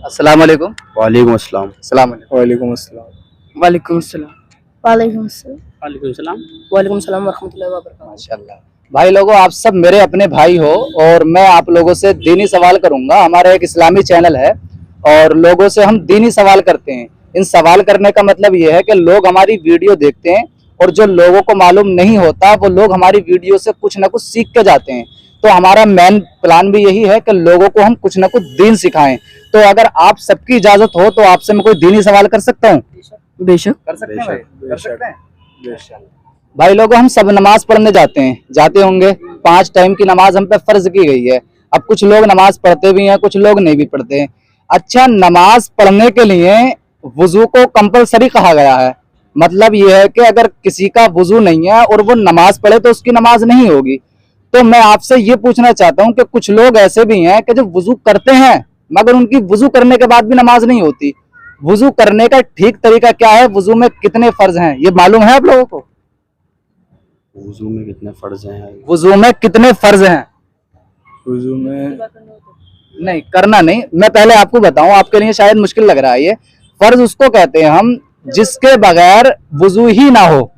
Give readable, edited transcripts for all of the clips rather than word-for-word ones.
अस्सलाम वालेकुम। वालेकुम अस्सलाम। सलाम वालेकुम अस्सलाम। वालेकुम अस्सलाम। वालेकुम अस्सलाम। वालेकुम सलाम। वालेकुम सलाम वरहमतुल्लाहि वबरकातुहू। माशाल्लाह। भाई लोगों, आप सब मेरे अपने भाई हो और मैं आप लोगों से दीनी सवाल करूंगा। हमारा एक इस्लामी चैनल है और लोगों से हम दीनी सवाल करते हैं। इन सवाल करने का मतलब ये है कि लोग हमारी वीडियो देखते हैं और जो लोगों को मालूम नहीं होता वो लोग हमारी वीडियो से कुछ ना कुछ सीख के जाते हैं। तो हमारा मेन प्लान भी यही है कि लोगों को हम कुछ ना कुछ दीन सिखाएं। तो अगर आप सबकी इजाजत हो तो आपसे मैं कोई दीनी सवाल कर सकता हूँ? बेशक। कर सकते हैं भाई? कर सकते हैं। भाई लोगों, हम सब नमाज पढ़ने जाते होंगे। 5 टाइम की नमाज हम पे फर्ज की गई है। अब कुछ लोग नमाज पढ़ते भी हैं, कुछ लोग नहीं भी पढ़ते हैं। अच्छा, नमाज पढ़ने के लिए वुजू को कंपलसरी कहा गया है। मतलब ये है कि अगर किसी का वुजू नहीं है और वो नमाज पढ़े तो उसकी नमाज नहीं होगी। तो मैं आपसे ये पूछना चाहता हूँ कि कुछ लोग ऐसे भी हैं कि जो वुजू करते हैं मगर उनकी वुजू करने के बाद भी नमाज नहीं होती। वुजू करने का ठीक तरीका क्या है? वुजू में कितने फर्ज हैं ये मालूम है आप लोगों को? वुजू में कितने फर्ज हैं? वुजू में कितने फर्ज हैं? वुजू में नहीं, करना नहीं, मैं पहले आपको बताऊं, आपके लिए शायद मुश्किल लग रहा है। ये फर्ज उसको कहते हैं हम जिसके बगैर वुजू ही ना हो,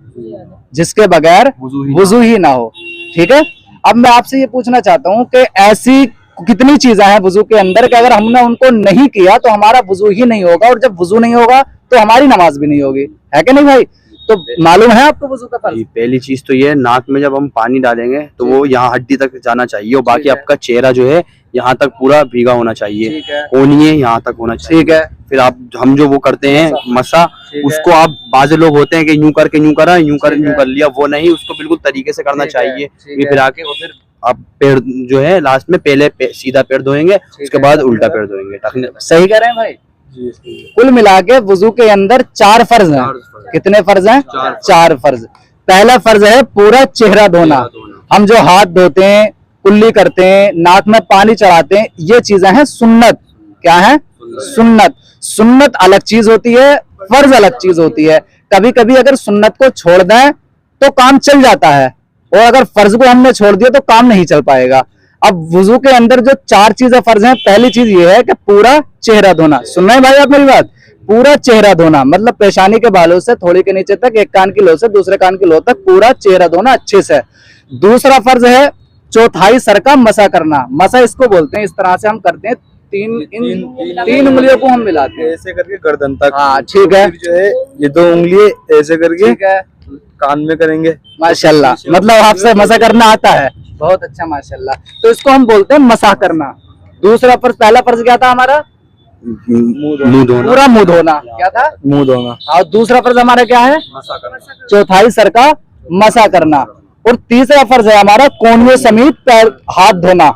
जिसके बगैर वुजू ही ना हो। ठीक है, अब मैं आपसे ये पूछना चाहता हूँ कि ऐसी कितनी चीजें हैं वुजू के अंदर कि अगर हमने उनको नहीं किया तो हमारा वुजू ही नहीं होगा, और जब वुजू नहीं होगा तो हमारी नमाज भी नहीं होगी। है कि नहीं भाई? तो मालूम है आपको वुजू का फर्ज? पहली चीज तो ये, नाक में जब हम पानी डालेंगे तो वो यहाँ हड्डी तक जाना चाहिए और बाकी आपका चेहरा जो है यहाँ तक पूरा भीगा होना चाहिए, कोनिए यहाँ तक होना चाहिए। ठीक है। फिर हम जो वो करते हैं मसा, उसको आप बाज़ लोग होते हैं कि यूं करके यूं करा, यूं कर लिया, वो नहीं, उसको बिल्कुल तरीके से करना चाहिए। ये फिर आके और फिर आप पैर जो है लास्ट में पहले सीधा पैर धोएंगे, उसके बाद उल्टा पैर धोएंगे। सही कह रहे हैं भाई? कुल मिला के वुजू के अंदर 4 फर्ज हैं। कितने फर्ज हैं? 4 फर्ज। पहला फर्ज है पूरा चेहरा धोना। हम जो हाथ धोते हैं, कुल्ली करते हैं, नाक में पानी चढ़ाते हैं, ये चीजें हैं सुन्नत। क्या है? सुन्नत। सुन्नत अलग चीज होती है, फर्ज अलग चीज होती है। कभी कभी अगर सुन्नत को छोड़ दें तो काम चल जाता है, और अगर फर्ज को हमने छोड़ दिया तो काम नहीं चल पाएगा। अब वुजू के अंदर जो 4 चीजें फर्ज हैं, पहली चीज ये है कि पूरा चेहरा धोना। सुन रहे हैं भाई आप मेरी बात? पूरा चेहरा धोना मतलब पेशानी के बालों से थोड़ी के नीचे तक, एक कान की लो से दूसरे कान की लो तक पूरा चेहरा धोना अच्छे से। दूसरा फर्ज है चौथाई सर का मसा करना। मसा इसको बोलते हैं, इस तरह से हम करते हैं, तीन उंगलियों को हम मिलाते हैं ऐसे करके गर्दन तक। हाँ ठीक है। जो है ये 2 उंगली ऐसे करके कान में करेंगे। माशाल्लाह, मतलब आपसे मसा करना आता है, बहुत अच्छा माशाल्लाह। तो इसको हम बोलते हैं मसा करना। दूसरा फर्ज, पहला फर्ज क्या था हमारा? मुंह धोना। पूरा मुंह धोना। क्या था? मुंह धोना। और दूसरा फर्ज हमारा क्या है? चौथाई सर का मसा करना। और तीसरा फर्ज है हमारा कोहनियों समेत पैर हाथ धोना,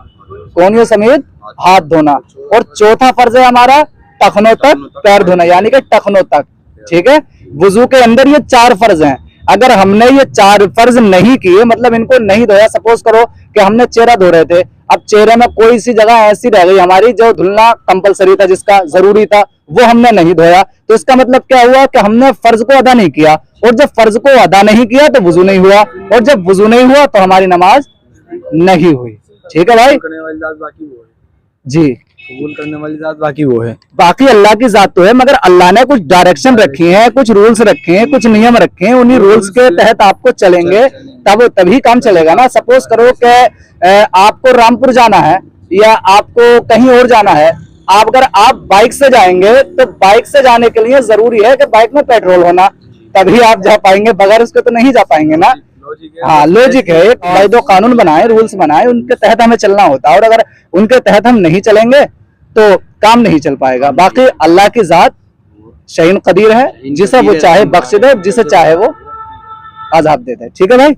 कोहनियों समेत हाथ धोना। और चौथा फर्ज है हमारा टखनों तक पैर धोना, यानी कि टखनों तक। ठीक है, वुजू के अंदर ये 4 फर्ज हैं। अगर हमने ये 4 फर्ज नहीं किए, मतलब इनको नहीं धोया, सपोज करो कि हमने चेहरा धो रहे थे, अब चेहरे में कोई सी जगह ऐसी रह गई हमारी जो धुलना कंपलसरी था, जिसका जरूरी था, वो हमने नहीं धोया, तो इसका मतलब क्या हुआ कि हमने फर्ज को अदा नहीं किया। और जब फर्ज को अदा नहीं किया तो वुजू नहीं हुआ, और जब वुजू नहीं हुआ तो हमारी नमाज नहीं हुई। ठीक है भाई? करने वाली जात बाकी वो है जी, कबूल करने वाली जात बाकी वो है। बाकी अल्लाह की जात तो है, मगर अल्लाह ने कुछ डायरेक्शन रखी है, कुछ रूल्स रखे हैं, कुछ नियम रखे हैं। उन्हीं रूल्स के तहत आपको चलेंगे तभी काम चलेगा ना। सपोज करो कि आपको रामपुर जाना है या आपको कहीं और जाना है, अगर आप बाइक से जाएंगे तो बाइक से जाने के लिए जरूरी है कि बाइक में पेट्रोल होना, तभी आप जा पाएंगे, बगैर उसके तो नहीं जा पाएंगे ना। हाँ, लॉजिक है। एक भाई दो कानून बनाए, रूल्स बनाए, उनके तहत हमें चलना होता है, और अगर उनके तहत हम नहीं चलेंगे तो काम नहीं चल पाएगा। बाकी अल्लाह की जात शहीन कदीर है, जिसे वो चाहे बख्श दे, जिसे चाहे वो अज़ाब दे दे। ठीक है भाई?